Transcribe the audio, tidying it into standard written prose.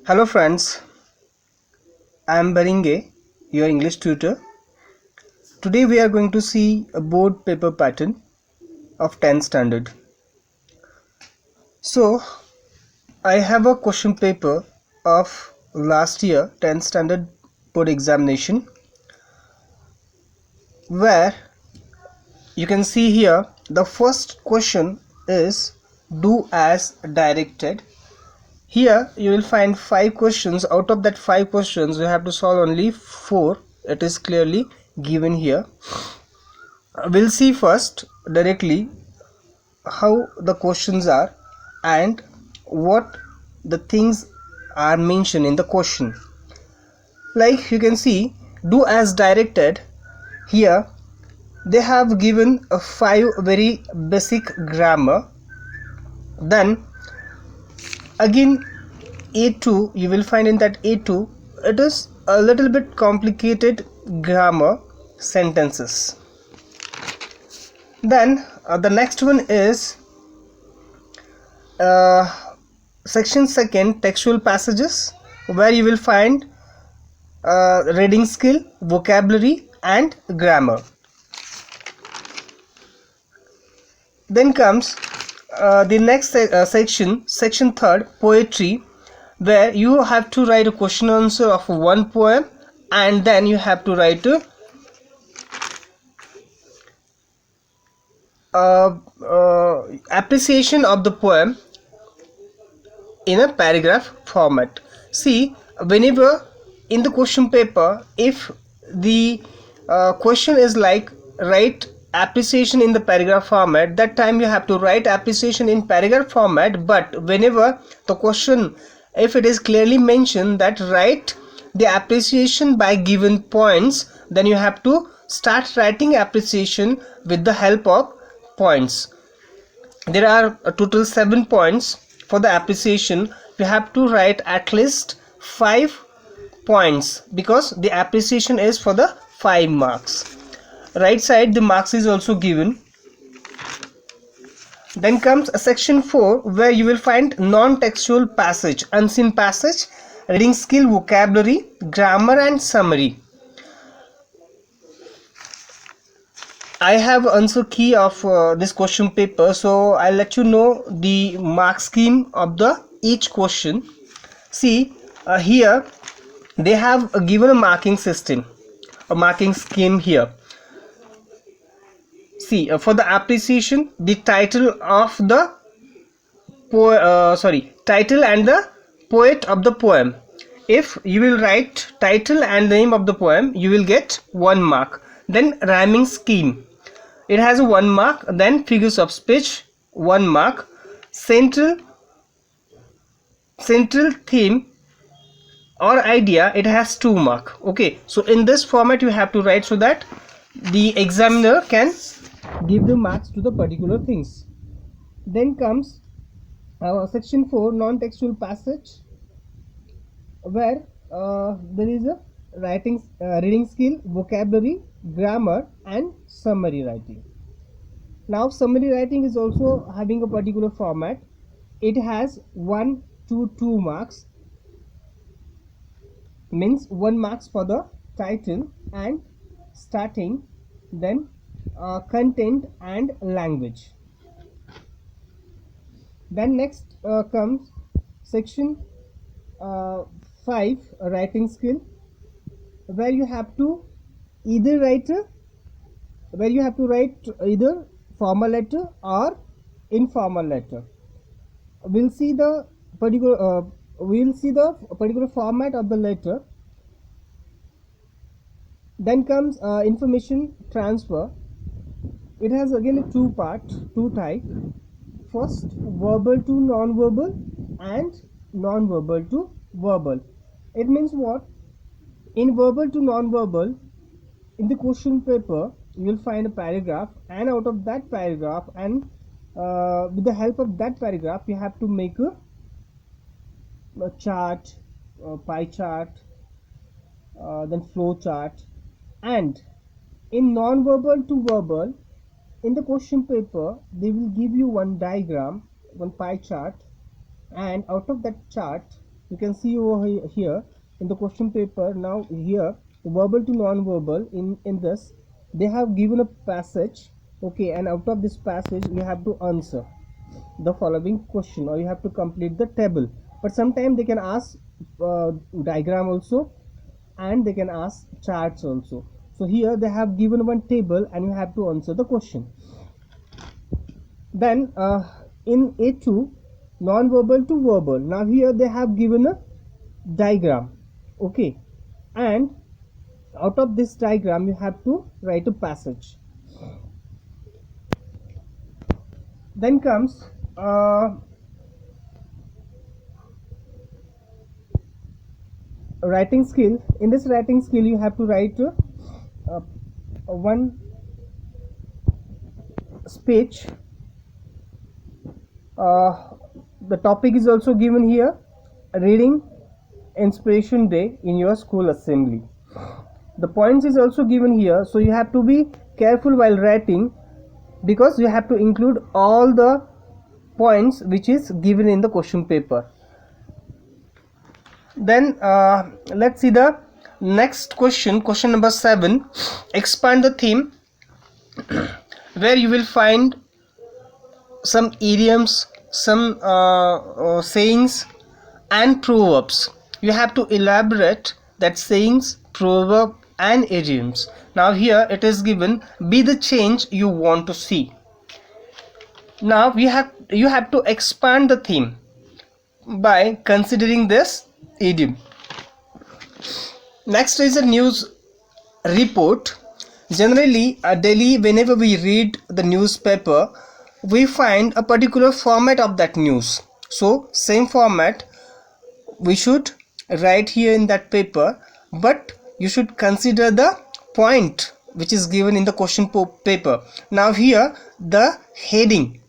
Hello friends, I am Baringe, your English tutor. Today we are going to see a board paper pattern of 10th standard. So, I have a question paper of last year 10th standard board examination where you can see here the first question is do as directed. Here you will find 5 questions. Out of that 5 questions you have to solve only 4. It is clearly given here. We'll see first directly how the questions are and what the things are mentioned in the question. Like you can see, do as directed. Here they have given a 5 very basic grammar. Then again A2, you will find in that A2 it is a little bit complicated grammar sentences. Then the next one is section 2nd, textual passages, where you will find reading skill, vocabulary and grammar. Then comes the next section 3rd, poetry, where you have to write a question answer of one poem and then you have to write appreciation of the poem in a paragraph format. See, whenever in the question paper, if the question is like write appreciation in the paragraph format, that time you have to write appreciation in paragraph format. But whenever the question, if it is clearly mentioned that write the appreciation by given points, then you have to start writing appreciation with the help of points. There are a total 7 points for the appreciation. You have to write at least 5 points because the appreciation is for the 5 marks. Right side the marks is also given. Then comes section 4, where you will find non-textual passage, unseen passage, reading skill, vocabulary, grammar and summary. I have answer key of this question paper, so I'll let you know the mark scheme of the each question. See, here they have given a marking system, a marking scheme here. See, for the appreciation, the title of the title and the poet of the poem. If you will write title and the name of the poem, you will get 1 mark. Then rhyming scheme, it has a 1 mark. Then figures of speech, 1 mark. Central theme or idea, it has 2 mark. Okay, so in this format you have to write so that the examiner can give the marks to the particular things. Then comes section 4, non-textual passage, where there is a reading skill, vocabulary, grammar and summary writing. Now summary writing is also having a particular format. It has 1 to 2 marks, means 1 marks for the title and starting, then content and language. Then next comes section 5, writing skill, where you have to either write either formal letter or informal letter. We'll see the particular format of the letter. Then comes information transfer. It has again a 2 type. First, verbal to non-verbal and non-verbal to verbal. It means what? In verbal to non-verbal, in the question paper you will find a paragraph, and out of that paragraph and with the help of that paragraph you have to make a chart, a pie chart, then flow chart. And in non-verbal to verbal, in the question paper they will give you one diagram, one pie chart, and out of that chart You can see over here in the question paper. Now here, verbal to non-verbal, in this they have given a passage, okay, and out of this passage you have to answer the following question, or you have to complete the table. But sometimes they can ask diagram also, and they can ask charts also. So here they have given one table and you have to answer the question. Then in A2, non-verbal to verbal, now here they have given a diagram, okay, and out of this diagram you have to write a passage. Then comes writing skill. In this writing skill you have to write one speech. The topic is also given here, reading inspiration day in your school assembly. The points is also given here, so you have to be careful while writing, because you have to include all the points which is given in the question paper. Then let's see the next question, question number 7. Expand the theme, where you will find some idioms, some sayings and proverbs. You have to elaborate that sayings, proverb and idioms. Now here it is given, be the change you want to see. Now you have to expand the theme by considering this idiom. Next is a news report. Generally daily, whenever we read the newspaper, we find a particular format of that news. So same format we should write here in that paper, but you should consider the point which is given in the question paper. Now here the heading